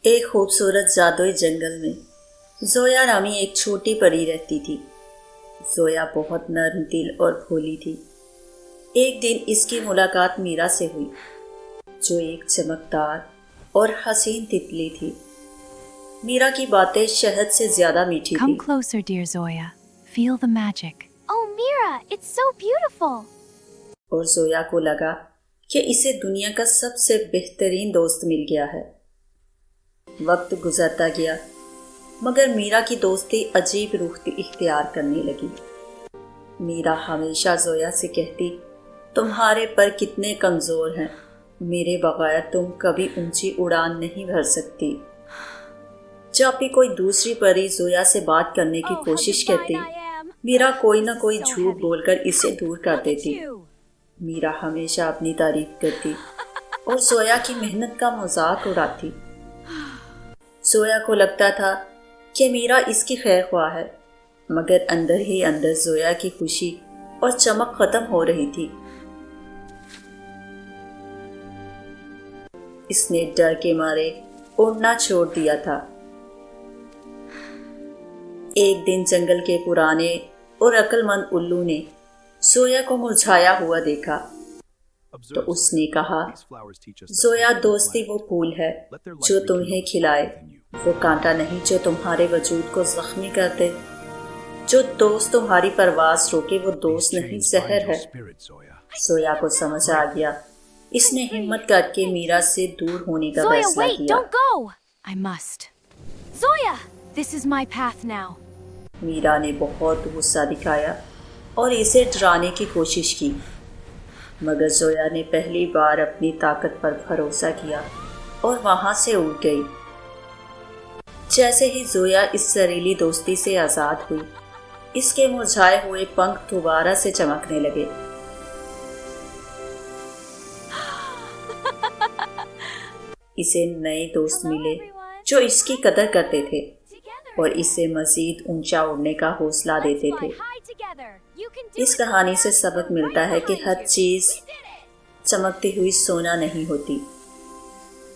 ایک خوبصورت جادوئی جنگل میں زویا نامی ایک چھوٹی پری رہتی تھی۔ زویا بہت نرم دل اور بھولی تھی۔ ایک دن اس کی ملاقات میرا سے ہوئی، جو ایک چمکدار اور حسین تتلی تھی۔ میرا کی باتیں شہد سے زیادہ میٹھی Come تھی۔ closer, dear Zoya. Feel the magic. Oh, Mira, it's so beautiful. اور زویا کو لگا کہ اسے دنیا کا سب سے بہترین دوست مل گیا ہے۔ وقت گزرتا گیا مگر میرا کی دوستی عجیب رخ اختیار کرنے لگی۔ میرا ہمیشہ زویا سے کہتی، تمہارے پر کتنے کمزور ہیں، میرے بغیر تم کبھی اونچی اڑان نہیں بھر سکتی۔ جب بھی کوئی دوسری پری زویا سے بات کرنے کی کوشش کرتی، میرا کوئی نہ کوئی جھوٹ بول کر اسے دور کر دیتی۔ میرا ہمیشہ اپنی تعریف کرتی اور زویا کی محنت کا مذاق اڑاتی۔ زویا کو لگتا تھا کہ میرا اس کی خیر خواہ ہے، مگر اندر ہی اندر زویا کی خوشی اور چمک ختم ہو رہی تھی۔ اس نے ڈر کے مارے اڑنا چھوڑ دیا تھا۔ ایک دن جنگل کے پرانے اور عقل مند الو نے زویا کو مرجھایا ہوا دیکھا تو اس نے کہا، زویا، دوستی وہ پھول ہے جو تمہیں کھلائے، وہ کانٹا نہیں جو تمہارے وجود کو زخمی کر دے۔ جو دوست تمہاری پرواز روکے وہ دوست نہیں، زہر ہے۔ زویا کو سمجھ آ گیا۔ اس نے ہمت کر کے میرا سے دور ہونے کا Zoya, فیصلہ wait, کیا۔ don't go. I must. Zoya, this is my path now. میرا نے بہت غصہ دکھایا اور اسے ڈرانے کی کوشش کی، مگر زویا نے پہلی بار اپنی طاقت پر بھروسہ کیا اور وہاں سے اڑ گئی۔ جیسے ہی زویا اس زہریلی دوستی سے آزاد ہوئی، اس کے مرجھائے ہوئے پنکھ دوبارہ سے چمکنے لگے۔ اسے نئے دوست ملے جو اس کی قدر کرتے تھے اور اسے مزید اونچا اڑنے کا حوصلہ دیتے تھے۔ اس کہانی سے سبق ملتا ہے کہ ہر چیز چمکتی ہوئی سونا نہیں ہوتی۔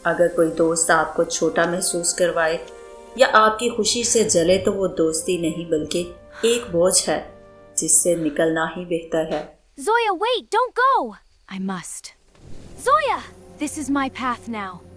اگر کوئی دوست آپ کو چھوٹا محسوس کروائے یا آپ کی خوشی سے جلے تو وہ دوستی نہیں بلکہ ایک بوجھ ہے جس سے نکلنا ہی بہتر ہے۔ Zoya, wait, don't go. I must. Zoya, this is my path now.